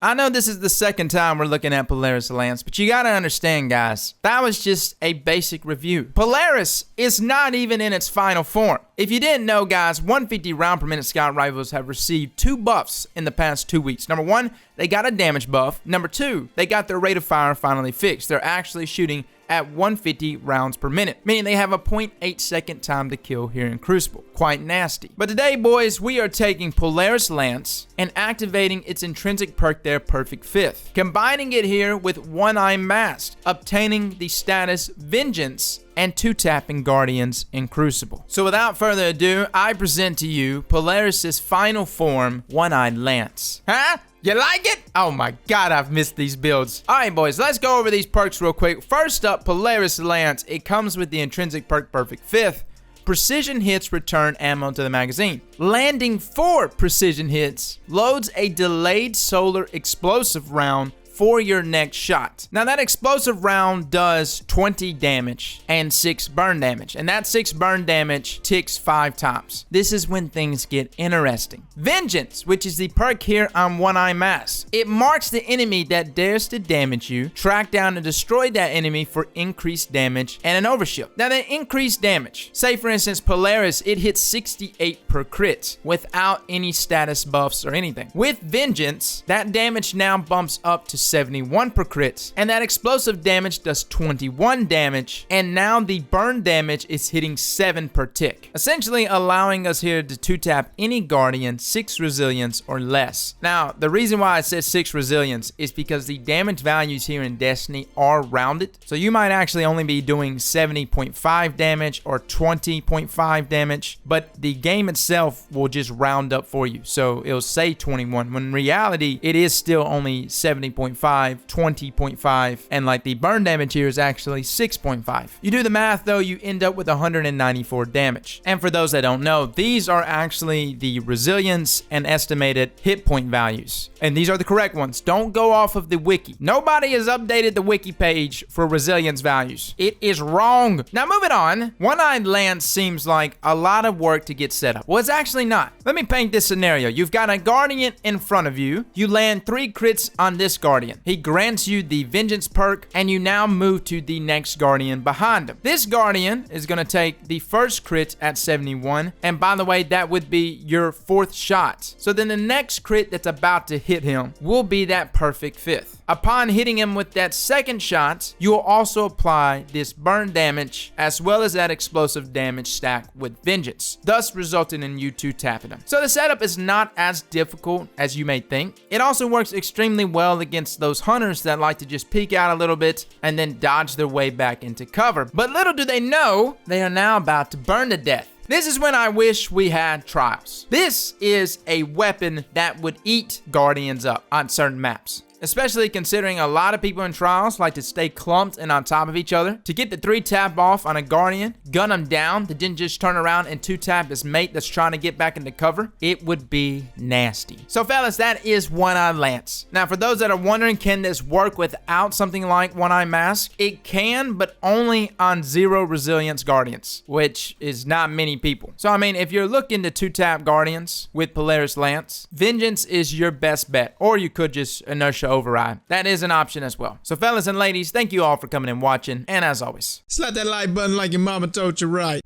I know this is the second time we're looking at Polaris Lance, but you gotta understand, guys, that was just a basic review. Polaris is not even in its final form. If you didn't know, guys, 150 round per minute scout rifles have received 2 buffs in the past 2 weeks. Number 1, they got a damage buff. Number 2, they got their rate of fire finally fixed. They're actually shooting at 150 rounds per minute, meaning they have a 0.8 second time to kill here in Crucible. Quite nasty. But today, boys, we are taking Polaris Lance and activating its intrinsic perk there, Perfect Fifth, combining it here with One Eye Mask, obtaining the status Vengeance, and 2-tapping Guardians in Crucible. So without further ado, I present to you Polaris' final form, One-Eyed Lance. Huh? You like it? Oh my god, I've missed these builds. Alright boys, let's go over these perks real quick. First up, Polaris Lance. It comes with the intrinsic perk Perfect Fifth. Precision hits return ammo to the magazine. Landing 4 precision hits loads a delayed solar explosive round for your next shot. Now that explosive round does 20 damage and 6 burn damage, and that 6 burn damage ticks 5 times. This is when things get interesting. Vengeance, which is the perk here on One Eye Mask. It marks the enemy that dares to damage you, track down and destroy that enemy for increased damage and an overshield. Now that increased damage, say for instance Polaris, it hits 68 per crit without any status buffs or anything. With Vengeance, that damage now bumps up to 71 per crit, and that explosive damage does 21 damage, and now the burn damage is hitting 7 per tick, essentially allowing us here to 2-tap any Guardian 6 resilience or less. Now the reason why I said 6 resilience is because the damage values here in Destiny are rounded, so you might actually only be doing 70.5 damage or 20.5 damage, but the game itself will just round up for you, so it'll say 21 when in reality it is still only 70.5, 20.5, and like the burn damage here is actually 6.5. You do the math though, you end up with 194 damage. And for those that don't know, these are actually the resilience and estimated hit point values. And these are the correct ones. Don't go off of the wiki. Nobody has updated the wiki page for resilience values. It is wrong. Now moving on, One-Eyed Lance seems like a lot of work to get set up. Well, it's actually not. Let me paint this scenario. You've got a Guardian in front of you. You land 3 crits on this Guardian. He grants you the Vengeance perk, and you now move to the next Guardian behind him. This Guardian is going to take the first crit at 71, and by the way, that would be your 4th shot. So then the next crit that's about to hit him will be that Perfect Fifth. Upon hitting him with that second shot, you will also apply this burn damage as well as that explosive damage stack with Vengeance, thus resulting in you 2-tapping him. So the setup is not as difficult as you may think. It also works extremely well against those hunters that like to just peek out a little bit and then dodge their way back into cover. But little do they know, they are now about to burn to death. This is when I wish we had trials. This is a weapon that would eat Guardians up on certain maps, especially considering a lot of people in trials like to stay clumped and on top of each other. To get the 3-tap off on a Guardian, gun him down, to then just turn around and 2-tap his mate that's trying to get back into cover, it would be nasty. So fellas, that is One-Eyed Lance. Now for those that are wondering, can this work without something like One-Eye Mask? It can, but only on 0 resilience Guardians, which is not many people. So I mean, if you're looking to 2-tap Guardians with Polaris Lance, Vengeance is your best bet, or you could just inertia override. That is an option as well. So fellas and ladies, thank you all for coming and watching, and as always, slap that like button like your mama told you right.